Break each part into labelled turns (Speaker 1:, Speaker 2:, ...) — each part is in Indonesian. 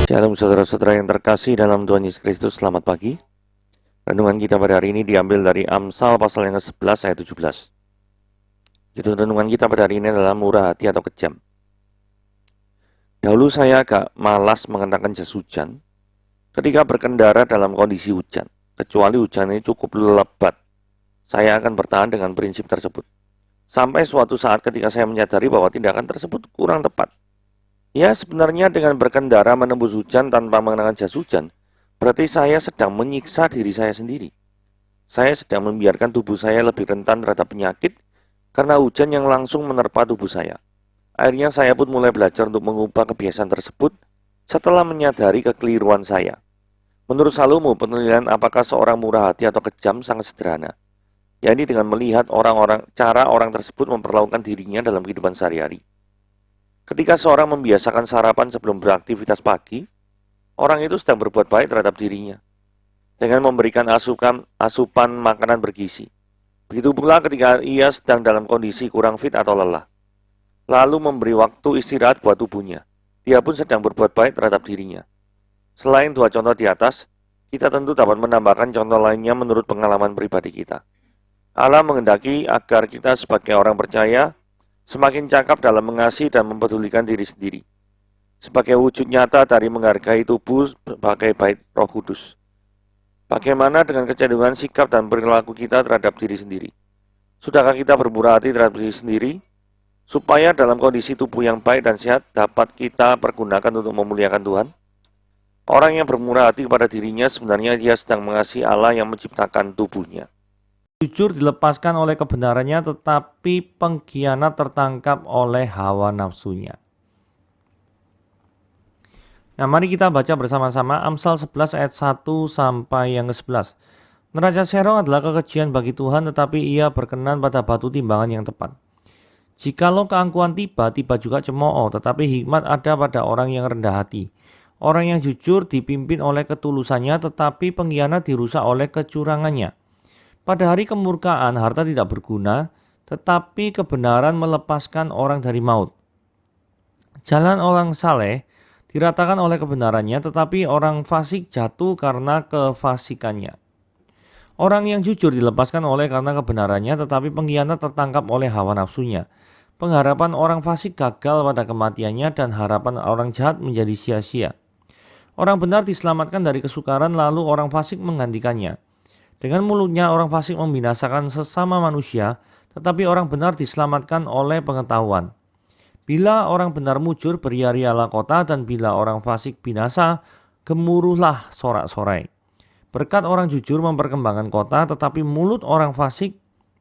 Speaker 1: Shalom saudara-saudara yang terkasih dalam Tuhan Yesus Kristus, selamat pagi. Renungan kita pada hari ini diambil dari Amsal pasal yang ke-11 ayat 17. Judul renungan kita pada hari ini adalah murah hati atau kejam. Dahulu saya agak malas mengenakan jas hujan ketika berkendara dalam kondisi hujan, kecuali hujan ini cukup lebat. Saya akan bertahan dengan prinsip tersebut. Sampai suatu saat ketika saya menyadari bahwa tindakan tersebut kurang tepat. Ya, sebenarnya dengan berkendara menembus hujan tanpa mengenakan jas hujan, berarti saya sedang menyiksa diri saya sendiri. Saya sedang membiarkan tubuh saya lebih rentan terhadap penyakit karena hujan yang langsung menerpa tubuh saya. Akhirnya saya pun mulai belajar untuk mengubah kebiasaan tersebut setelah menyadari kekeliruan saya. Menurut Salomo, penilaian apakah seorang murah hati atau kejam sangat sederhana, yakni dengan melihat cara orang tersebut memperlakukan dirinya dalam kehidupan sehari-hari. Ketika seorang membiasakan sarapan sebelum beraktivitas pagi, orang itu sedang berbuat baik terhadap dirinya dengan memberikan asupan makanan bergizi. Begitu pula ketika ia sedang dalam kondisi kurang fit atau lelah, lalu memberi waktu istirahat buat tubuhnya. Dia pun sedang berbuat baik terhadap dirinya. Selain dua contoh di atas, kita tentu dapat menambahkan contoh lainnya menurut pengalaman pribadi kita. Allah menghendaki agar kita sebagai orang percaya semakin cakap dalam mengasihi dan mempedulikan diri sendiri, sebagai wujud nyata dari menghargai tubuh sebagai bait Roh Kudus. Bagaimana dengan kecenderungan sikap dan perilaku kita terhadap diri sendiri? Sudahkah kita bermurah hati terhadap diri sendiri, supaya dalam kondisi tubuh yang baik dan sehat dapat kita pergunakan untuk memuliakan Tuhan? Orang yang bermurah hati kepada dirinya sebenarnya dia sedang mengasihi Allah yang menciptakan tubuhnya.
Speaker 2: Jujur dilepaskan oleh kebenarannya, tetapi pengkhianat tertangkap oleh hawa nafsunya. Nah, mari kita baca bersama-sama Amsal 11 ayat 1 sampai yang ke-11. Neraca serong adalah kekejian bagi Tuhan, tetapi ia berkenan pada batu timbangan yang tepat. Jikalau keangkuhan tiba juga cemooh, tetapi hikmat ada pada orang yang rendah hati. Orang yang jujur dipimpin oleh ketulusannya, tetapi pengkhianat dirusak oleh kecurangannya. Pada hari kemurkaan, harta tidak berguna, tetapi kebenaran melepaskan orang dari maut. Jalan orang saleh diratakan oleh kebenarannya, tetapi orang fasik jatuh karena kefasikannya. Orang yang jujur dilepaskan oleh karena kebenarannya, tetapi pengkhianat tertangkap oleh hawa nafsunya. Pengharapan orang fasik gagal pada kematiannya, dan harapan orang jahat menjadi sia-sia. Orang benar diselamatkan dari kesukaran, lalu orang fasik menggantikannya. Dengan mulutnya orang fasik membinasakan sesama manusia, tetapi orang benar diselamatkan oleh pengetahuan. Bila orang benar mujur, beria-rialah kota, dan bila orang fasik binasa, gemuruhlah sorak-sorai. Berkat orang jujur memperkembangkan kota, tetapi mulut orang fasik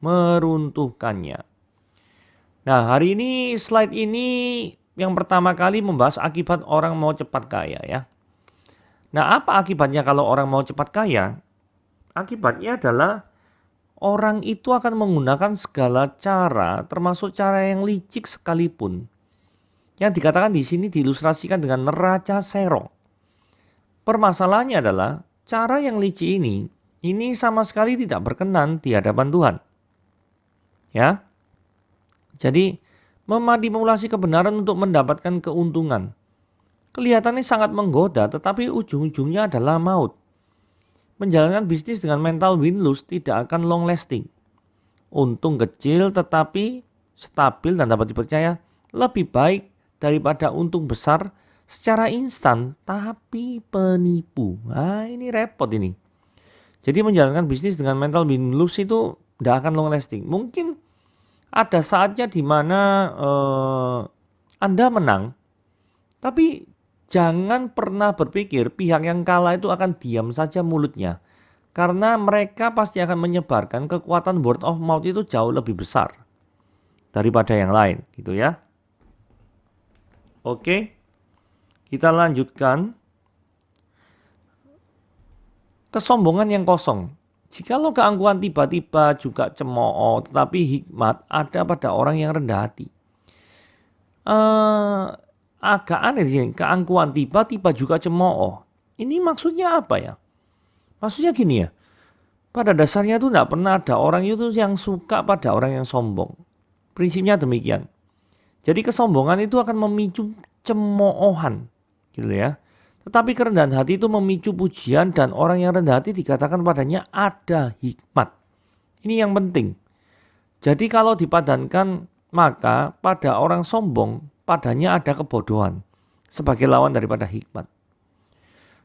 Speaker 2: meruntuhkannya. Nah, hari ini slide ini yang pertama kali membahas akibat orang mau cepat kaya ya. Nah, apa akibatnya kalau orang mau cepat kaya? Akibatnya adalah orang itu akan menggunakan segala cara, termasuk cara yang licik sekalipun. Yang dikatakan di sini diilustrasikan dengan neraca serong. Permasalahannya adalah cara yang licik ini sama sekali tidak berkenan di hadapan Tuhan. Ya. Jadi memanipulasi kebenaran untuk mendapatkan keuntungan. Kelihatannya sangat menggoda, tetapi ujung-ujungnya adalah maut. Menjalankan bisnis dengan mental win-lose tidak akan long lasting. Untung kecil tetapi stabil dan dapat dipercaya lebih baik daripada untung besar secara instan tapi penipu. Nah, ini repot ini. Jadi menjalankan bisnis dengan mental win-lose itu tidak akan long lasting. Mungkin ada saatnya di mana Anda menang, tapi jangan pernah berpikir pihak yang kalah itu akan diam saja mulutnya. Karena mereka pasti akan menyebarkan kekuatan word of mouth itu jauh lebih besar daripada yang lain, gitu ya. Oke, kita lanjutkan. Kesombongan yang kosong. Jikalau keangkuhan tiba-tiba juga cemooh, tetapi hikmat ada pada orang yang rendah hati. Agak aneh sih, keangkuhan tiba-tiba juga cemooh. Ini maksudnya apa ya? Maksudnya gini ya, pada dasarnya tuh tidak pernah ada orang itu yang suka pada orang yang sombong. Prinsipnya demikian. Jadi kesombongan itu akan memicu cemoohan, gitu ya. Tetapi kerendahan hati itu memicu pujian dan orang yang rendah hati dikatakan padanya ada hikmat. Ini yang penting. Jadi kalau dipadankan maka pada orang sombong padanya ada kebodohan sebagai lawan daripada hikmat.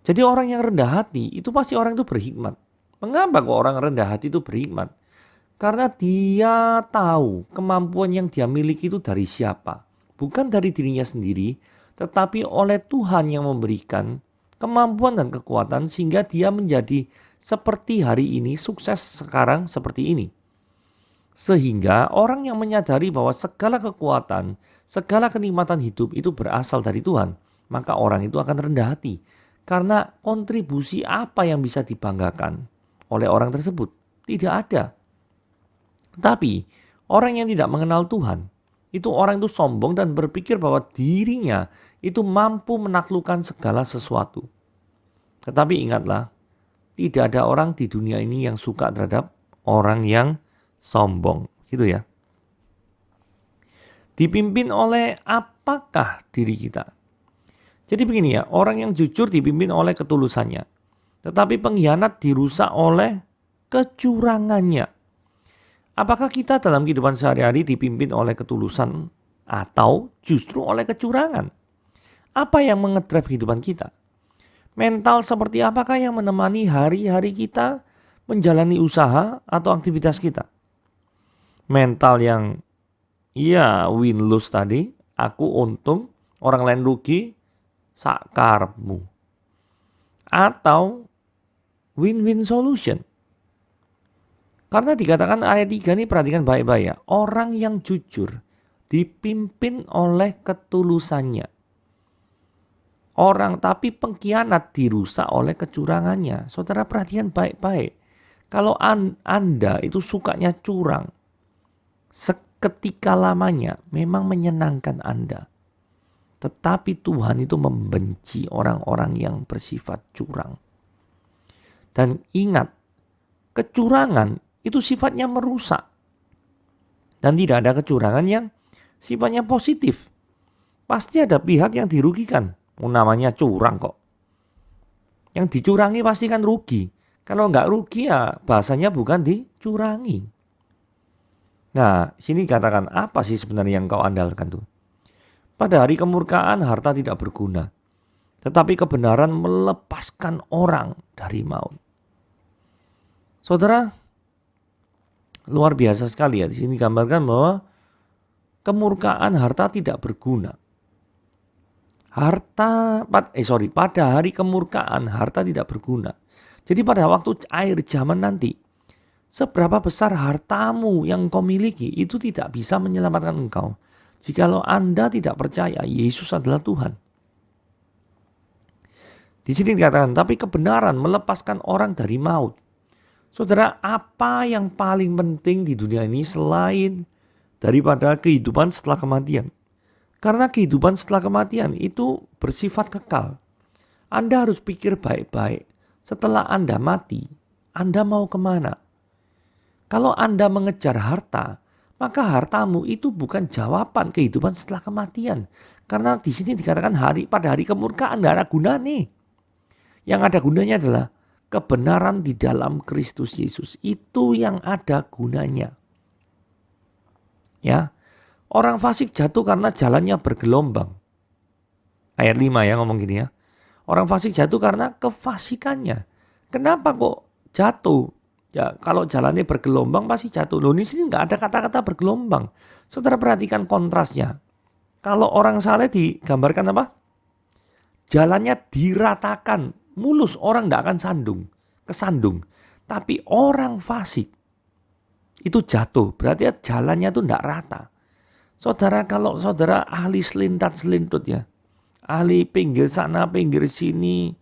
Speaker 2: Jadi orang yang rendah hati itu pasti orang itu berhikmat. Mengapa kok orang rendah hati itu berhikmat? Karena dia tahu kemampuan yang dia miliki itu dari siapa. Bukan dari dirinya sendiri, tetapi oleh Tuhan yang memberikan kemampuan dan kekuatan sehingga dia menjadi seperti hari ini, sukses sekarang seperti ini. Sehingga orang yang menyadari bahwa segala kekuatan, segala kenikmatan hidup itu berasal dari Tuhan, maka orang itu akan rendah hati. Karena kontribusi apa yang bisa dibanggakan oleh orang tersebut? Tidak ada. Tetapi orang yang tidak mengenal Tuhan, itu orang itu sombong dan berpikir bahwa dirinya itu mampu menaklukkan segala sesuatu. Tetapi ingatlah, tidak ada orang di dunia ini yang suka terhadap orang yang sombong, gitu ya. Dipimpin oleh apakah diri kita? Jadi begini ya, orang yang jujur dipimpin oleh ketulusannya. Tetapi pengkhianat dirusak oleh kecurangannya. Apakah kita dalam kehidupan sehari-hari dipimpin oleh ketulusan atau justru oleh kecurangan? Apa yang mengedrive kehidupan kita? Mental seperti apakah yang menemani hari-hari kita menjalani usaha atau aktivitas kita? Mental yang win-lose tadi, aku untung, orang lain rugi, sakarmu. Atau win-win solution. Karena dikatakan ayat 3 ini perhatikan baik-baik ya. Orang yang jujur dipimpin oleh ketulusannya. Tapi pengkhianat dirusak oleh kecurangannya. Saudara perhatikan baik-baik. Kalau Anda itu sukanya curang, seketika lamanya memang menyenangkan Anda. Tetapi Tuhan itu membenci orang-orang yang bersifat curang. Dan ingat, kecurangan itu sifatnya merusak. Dan tidak ada kecurangan yang sifatnya positif. Pasti ada pihak yang dirugikan. Namanya curang kok. Yang dicurangi pasti kan rugi. Kalau nggak rugi ya bahasanya bukan dicurangi. Nah, sini katakan apa sih sebenarnya yang kau andalkan tuh? Pada hari kemurkaan harta tidak berguna. Tetapi kebenaran melepaskan orang dari maut. Saudara, luar biasa sekali ya. Di sini gambarkan bahwa kemurkaan harta tidak berguna. Pada hari kemurkaan harta tidak berguna. Jadi pada waktu akhir zaman nanti, seberapa besar hartamu yang kau miliki itu tidak bisa menyelamatkan engkau. Jikalau Anda tidak percaya Yesus adalah Tuhan. Di sini dikatakan, tapi kebenaran melepaskan orang dari maut. Saudara, apa yang paling penting di dunia ini selain daripada kehidupan setelah kematian? Karena kehidupan setelah kematian itu bersifat kekal. Anda harus pikir baik-baik. Setelah Anda mati, Anda mau kemana? Kalau Anda mengejar harta, maka hartamu itu bukan jawaban kehidupan setelah kematian. Karena di sini dikatakan pada hari kemurkaan tidak ada gunanya. Yang ada gunanya adalah kebenaran di dalam Kristus Yesus. Itu yang ada gunanya. Ya. Orang fasik jatuh karena jalannya bergelombang. Ayat 5 ya ngomong gini ya. Orang fasik jatuh karena kefasikannya. Kenapa kok jatuh? Ya kalau jalannya bergelombang pasti jatuh. Loh di sini nggak ada kata-kata bergelombang. Saudara perhatikan kontrasnya. Kalau orang saleh digambarkan apa? Jalannya diratakan. Mulus, orang nggak akan kesandung. Tapi orang fasik itu jatuh. Berarti jalannya itu nggak rata. Saudara, kalau saudara ahli selintat-selintut ya, ahli pinggir sana, pinggir sini,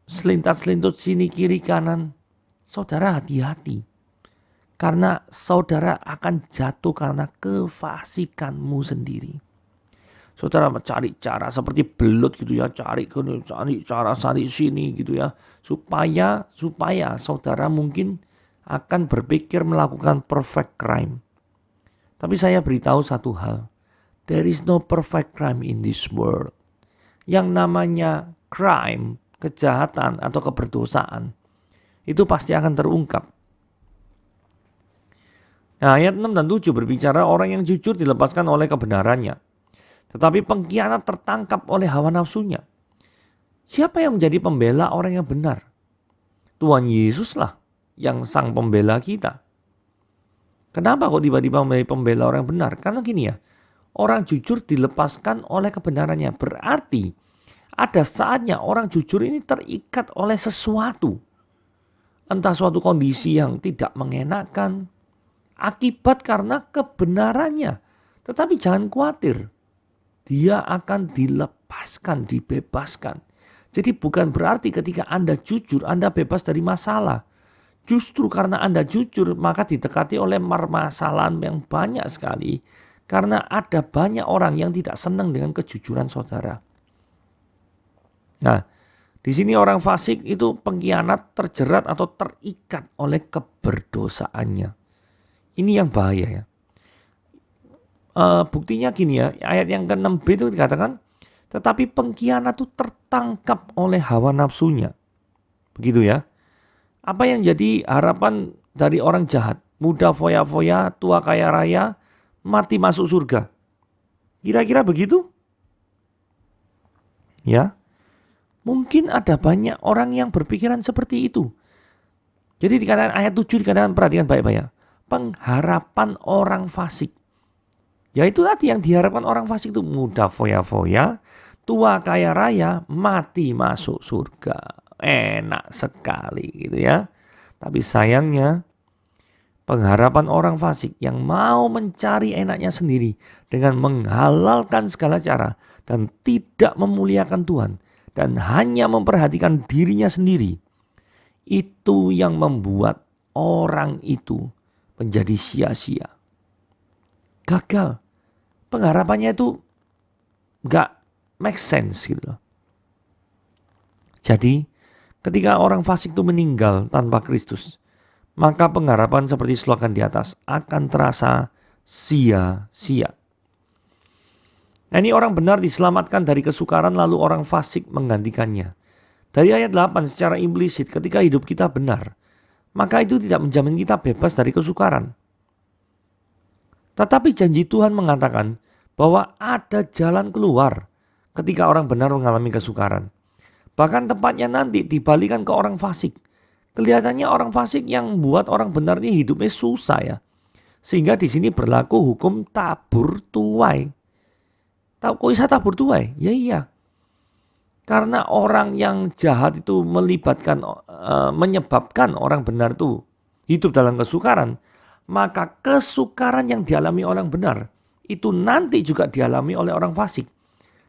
Speaker 2: selintat-selintut sini, kiri, kanan, saudara hati-hati. Karena saudara akan jatuh karena kefasikanmu sendiri. Saudara mencari cara seperti belut gitu ya, cari cara cari sini gitu ya, supaya saudara mungkin akan berpikir melakukan perfect crime. Tapi saya beritahu satu hal, there is no perfect crime in this world. yang namanya crime, kejahatan atau keberdosaan, itu pasti akan terungkap. Nah, ayat 6 dan 7 berbicara orang yang jujur dilepaskan oleh kebenarannya. Tetapi pengkhianat tertangkap oleh hawa nafsunya. Siapa yang menjadi pembela orang yang benar? Tuhan Yesuslah yang sang pembela kita. Kenapa kok tiba-tiba menjadi pembela orang yang benar? Karena gini ya, orang jujur dilepaskan oleh kebenarannya. Berarti ada saatnya orang jujur ini terikat oleh sesuatu. Entah suatu kondisi yang tidak mengenakan, akibat karena kebenarannya. Tetapi jangan khawatir, dia akan dilepaskan, dibebaskan. Jadi bukan berarti ketika Anda jujur, Anda bebas dari masalah. Justru karena Anda jujur, maka didekati oleh permasalahan yang banyak sekali. Karena ada banyak orang yang tidak senang dengan kejujuran saudara. Nah, di sini orang fasik itu pengkhianat, terjerat atau terikat oleh keberdosaannya. Ini yang bahaya ya. Buktinya gini ya, ayat yang ke-6b itu dikatakan, tetapi pengkhianat itu tertangkap oleh hawa nafsunya. Begitu ya. Apa yang jadi harapan dari orang jahat? Muda foya-foya, tua kaya raya, mati masuk surga. Kira-kira begitu? Ya. Mungkin ada banyak orang yang berpikiran seperti itu. Jadi dikatakan ayat 7 dikatakan, perhatikan baik-baik ya. Pengharapan orang fasik. Ya itu tadi yang diharapkan orang fasik itu, muda foya-foya, tua kaya raya, mati masuk surga. Enak sekali gitu ya. Tapi sayangnya pengharapan orang fasik yang mau mencari enaknya sendiri dengan menghalalkan segala cara dan tidak memuliakan Tuhan dan hanya memperhatikan dirinya sendiri, itu yang membuat orang itu menjadi sia-sia. Gagal. Pengharapannya itu nggak make sense gitu loh. Jadi ketika orang fasik itu meninggal tanpa Kristus, maka pengharapan seperti slogan di atas akan terasa sia-sia. Nah, ini orang benar diselamatkan dari kesukaran lalu orang fasik menggantikannya. Dari ayat 8 secara implisit ketika hidup kita benar, maka itu tidak menjamin kita bebas dari kesukaran. Tetapi janji Tuhan mengatakan bahwa ada jalan keluar ketika orang benar mengalami kesukaran. Bahkan tempatnya nanti dibalikan ke orang fasik. Kelihatannya orang fasik yang membuat orang benar ini hidupnya susah ya. Sehingga di sini berlaku hukum tabur tuai. Tahu kok bisa tabur tuai? Ya iya. Karena orang yang jahat itu menyebabkan orang benar itu hidup dalam kesukaran, maka kesukaran yang dialami orang benar itu nanti juga dialami oleh orang fasik.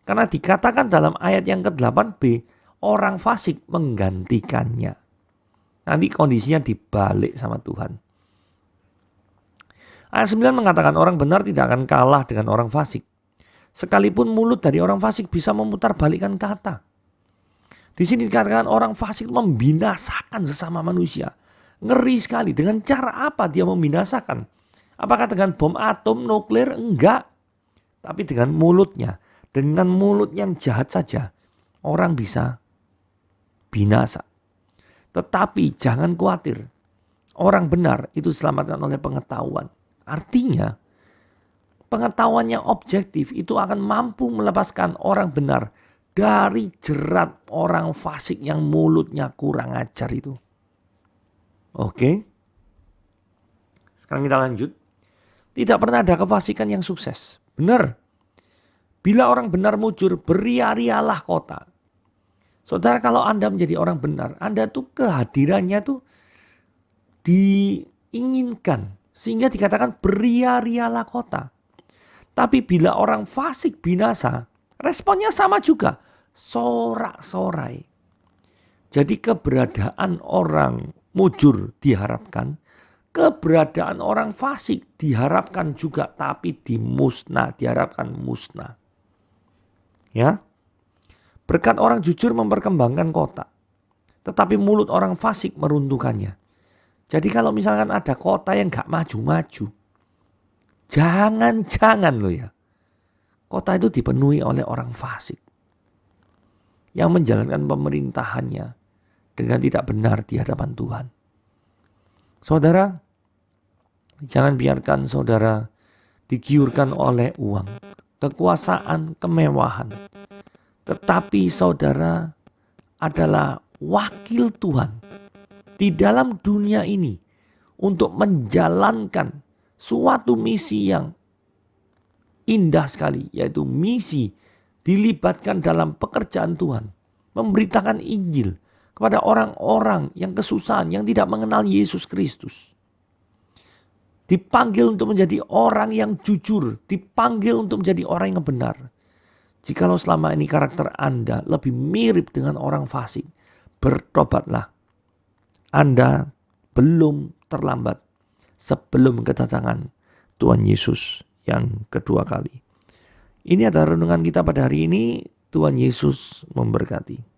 Speaker 2: Karena dikatakan dalam ayat yang ke-8b, orang fasik menggantikannya. Nanti kondisinya dibalik sama Tuhan. Ayat 9 mengatakan orang benar tidak akan kalah dengan orang fasik. Sekalipun mulut dari orang fasik bisa memutarbalikkan kata. Di sini dikatakan orang fasik membinasakan sesama manusia. Ngeri sekali. Dengan cara apa dia membinasakan? Apakah dengan bom atom, nuklir? Enggak. Tapi dengan mulutnya. Dengan mulut yang jahat saja, orang bisa binasa. Tetapi jangan khawatir. Orang benar itu diselamatkan oleh pengetahuan. Artinya, pengetahuan yang objektif itu akan mampu melepaskan orang benar dari jerat orang fasik yang mulutnya kurang ajar itu. Oke. Sekarang kita lanjut. Tidak pernah ada kefasikan yang sukses. Benar. Bila orang benar mujur, beria-rialah kota. Saudara, kalau Anda menjadi orang benar, Anda tuh kehadirannya tuh diinginkan. Sehingga dikatakan beria-rialah kota. Tapi bila orang fasik binasa, responnya sama juga. Sorak-sorai. Jadi keberadaan orang mujur diharapkan. Keberadaan orang fasik diharapkan juga, tapi diharapkan musnah. Ya. Berkat orang jujur memperkembangkan kota. Tetapi mulut orang fasik meruntuhkannya. Jadi kalau misalkan ada kota yang gak maju-maju, jangan-jangan loh ya, kota itu dipenuhi oleh orang fasik. yang menjalankan pemerintahannya dengan tidak benar di hadapan Tuhan. Saudara, jangan biarkan saudara digiurkan oleh uang, kekuasaan, kemewahan. Tetapi saudara adalah wakil Tuhan di dalam dunia ini untuk menjalankan suatu misi yang indah sekali, yaitu misi dilibatkan dalam pekerjaan Tuhan, memberitakan Injil kepada orang-orang yang kesusahan, yang tidak mengenal Yesus Kristus. Dipanggil untuk menjadi orang yang jujur, dipanggil untuk menjadi orang yang benar. Jikalau selama ini karakter Anda lebih mirip dengan orang fasik, bertobatlah. Anda belum terlambat sebelum kedatangan Tuhan Yesus yang kedua kali. Ini adalah renungan kita pada hari ini. Tuhan Yesus memberkati.